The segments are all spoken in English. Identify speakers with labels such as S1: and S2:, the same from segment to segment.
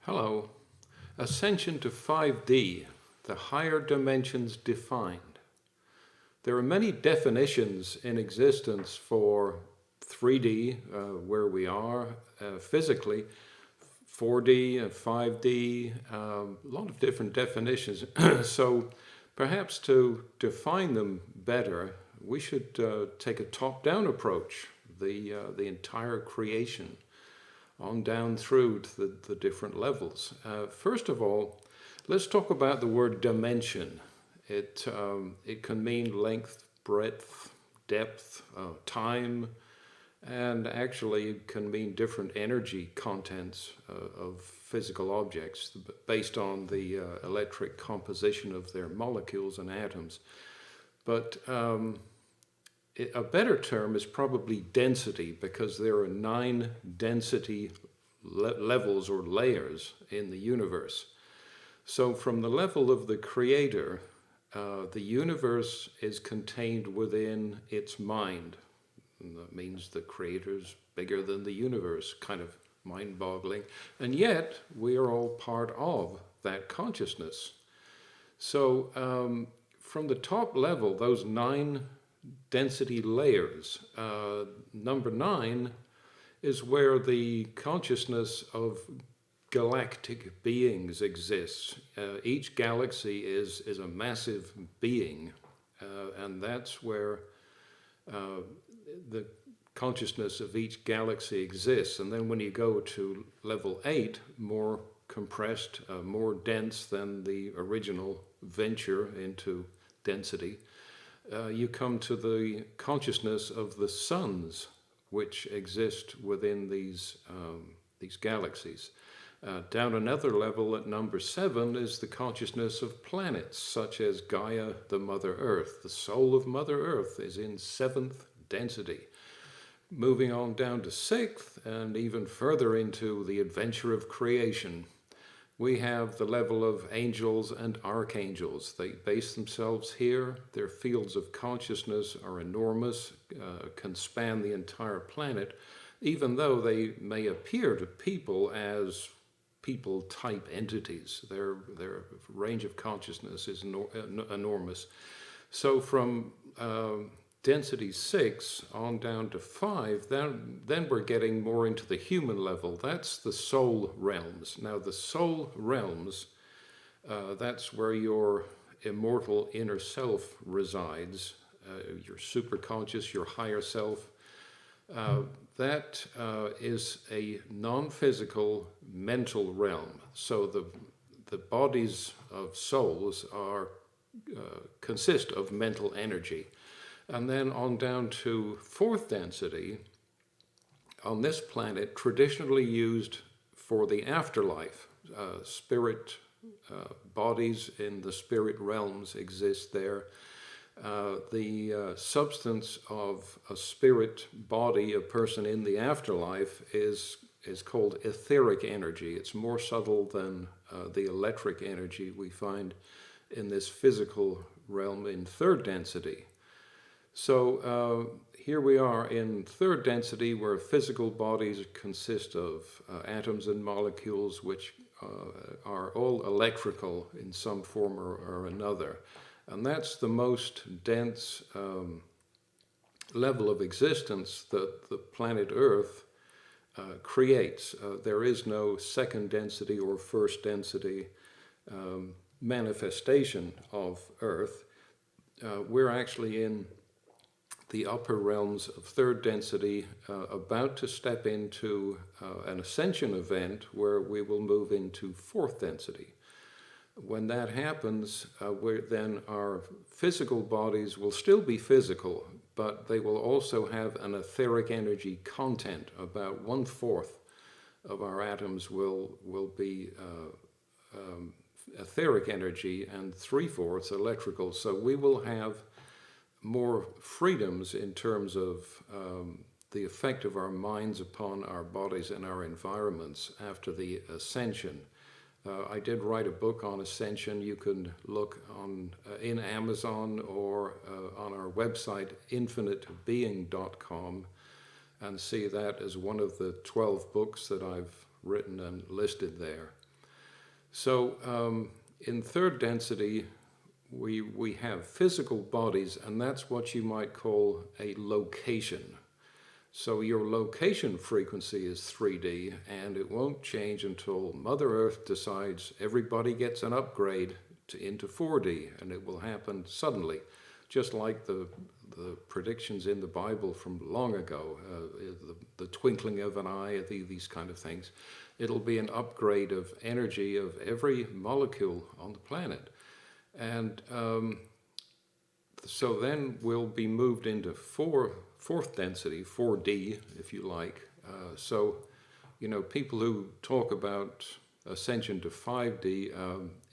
S1: Hello. Ascension to 5D, the higher dimensions defined. There are many definitions in existence for 3D, where we are physically, 4D and 5D, a lot of different definitions. So perhaps to define them better, we should take a top-down approach, the entire creation, on down through to the different levels. First of all, let's talk about the word dimension. It can mean length, breadth, depth, time, and actually can mean different energy contents of physical objects based on the electric composition of their molecules and atoms. But a better term is probably density, because there are 9 density levels or layers in the universe. So from the level of the creator, the universe is contained within its mind. And that means the creator's bigger than the universe, kind of mind-boggling. And yet, we are all part of that consciousness. So from the top level, those 9 density layers, number 9 is where the consciousness of galactic beings exists. Each galaxy is a massive being, and that's where the consciousness of each galaxy exists. And then when you go to level 8, more compressed, more dense than the original venture into density, you come to the consciousness of the suns which exist within these galaxies. Down another level at number 7 is the consciousness of planets, such as Gaia, the Mother Earth. The soul of Mother Earth is in 7th density. Moving on down to 6th, and even further into the adventure of creation, we have the level of angels and archangels. They base themselves here. Their fields of consciousness are enormous, can span the entire planet, even though they may appear to people as people-type entities. Their range of consciousness is enormous. So from density 6 on down to 5, then we're getting more into the human level. That's the soul realms. Now the soul realms, that's where your immortal inner self resides, your superconscious, your higher self. That is a non-physical mental realm. So the bodies of souls are consist of mental energy. And then on down to 4th density, on this planet, traditionally used for the afterlife. Spirit bodies in the spirit realms exist there. The substance of a spirit body, a person in the afterlife, is called etheric energy. It's more subtle than the electric energy we find in this physical realm in 3rd density. So here we are in 3rd density, where physical bodies consist of atoms and molecules, which are all electrical in some form or another. And that's the most dense level of existence that the planet Earth creates. There is no 2nd density or 1st density manifestation of Earth. We're actually in the upper realms of 3rd density, about to step into an ascension event where we will move into 4th density. When that happens, then our physical bodies will still be physical, but they will also have an etheric energy content. About 1/4 of our atoms will be etheric energy, and 3/4 electrical. So we will have more freedoms in terms of the effect of our minds upon our bodies and our environments after the ascension. I did write a book on ascension. You can look on in Amazon or on our website, infinitebeing.com, and see that as one of the 12 books that I've written and listed there. So in third density, we have physical bodies, and that's what you might call a location. So your location frequency is 3D, and it won't change until Mother Earth decides everybody gets an upgrade into 4D, and it will happen suddenly, just like the predictions in the Bible from long ago, the twinkling of an eye, these kind of things. It'll be an upgrade of energy of every molecule on the planet. And so then we'll be moved into fourth density, 4D, if you like. So, people who talk about ascension to 5D,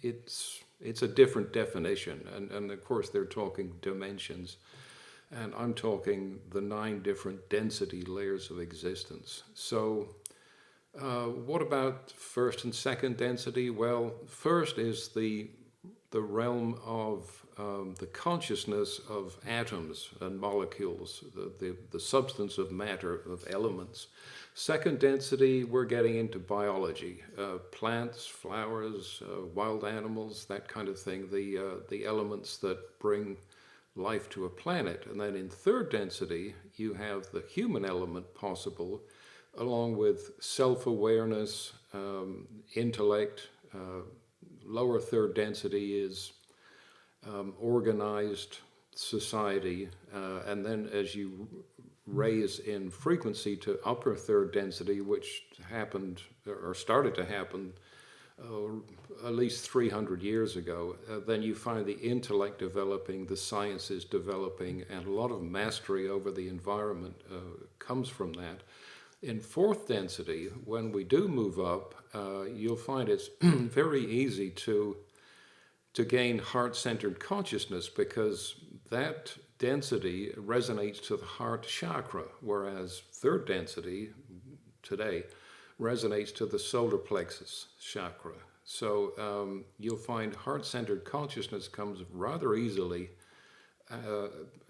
S1: it's a different definition. And of course, they're talking dimensions. And I'm talking the 9 different density layers of existence. So what about first and second density? Well, first is the realm of the consciousness of atoms and molecules, the substance of matter, of elements. Second density, we're getting into biology, plants, flowers, wild animals, that kind of thing, the elements that bring life to a planet. And then in third density, you have the human element possible, along with self-awareness, intellect. Lower third density is organized society, and then as you raise in frequency to upper third density, which happened or started to happen at least 300 years ago, then you find the intellect developing, the sciences developing, and a lot of mastery over the environment comes from that. In fourth density, when we do move up, you'll find it's very easy to gain heart-centered consciousness, because that density resonates to the heart chakra, whereas third density today resonates to the solar plexus chakra. So you'll find heart-centered consciousness comes rather easily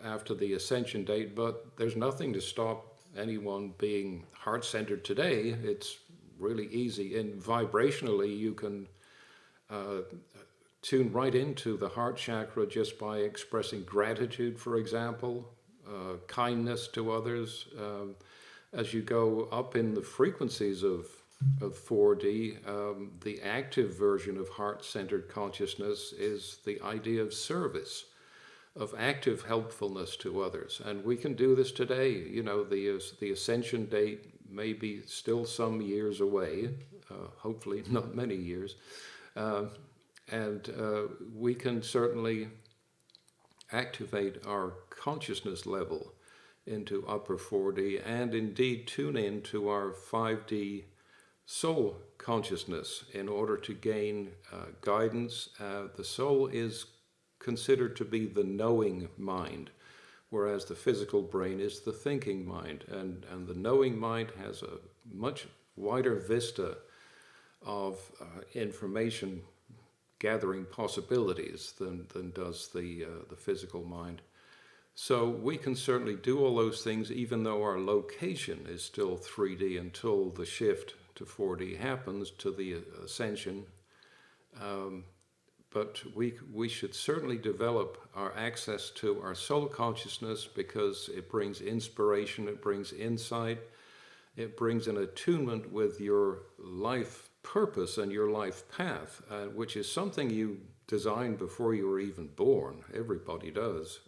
S1: after the ascension date, but there's nothing to stop anyone being heart-centered today. It's really easy, and vibrationally you can tune right into the heart chakra just by expressing gratitude, for example, kindness to others. As you go up in the frequencies of 4D, the active version of heart-centered consciousness is the idea of service, of active helpfulness to others. And we can do this today. The ascension date may be still some years away, hopefully not many years. And we can certainly activate our consciousness level into upper 4D, and indeed tune in to our 5D soul consciousness in order to gain guidance. The soul is considered to be the knowing mind, whereas the physical brain is the thinking mind. And the knowing mind has a much wider vista of information gathering possibilities than does the physical mind. So we can certainly do all those things, even though our location is still 3D until the shift to 4D happens, to the ascension. But we should certainly develop our access to our soul consciousness, because it brings inspiration, it brings insight, it brings an attunement with your life purpose and your life path, which is something you designed before you were even born. Everybody does.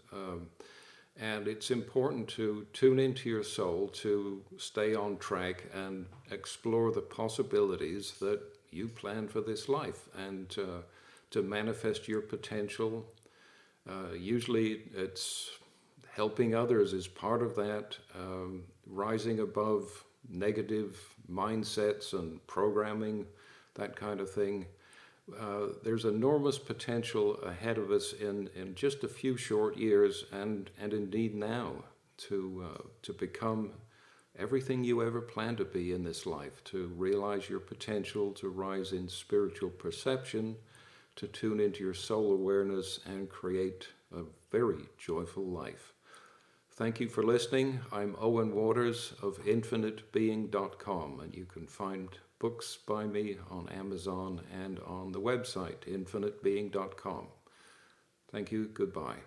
S1: And it's important to tune into your soul, to stay on track and explore the possibilities that you plan for this life, and to manifest your potential. Usually it's helping others is part of that, rising above negative mindsets and programming, that kind of thing. There's enormous potential ahead of us in just a few short years, and indeed now, to become everything you ever planned to be in this life, to realize your potential, to rise in spiritual perception, to tune into your soul awareness and create a very joyful life. Thank you for listening. I'm Owen Waters of infinitebeing.com, and you can find books by me on Amazon and on the website infinitebeing.com. Thank you. Goodbye.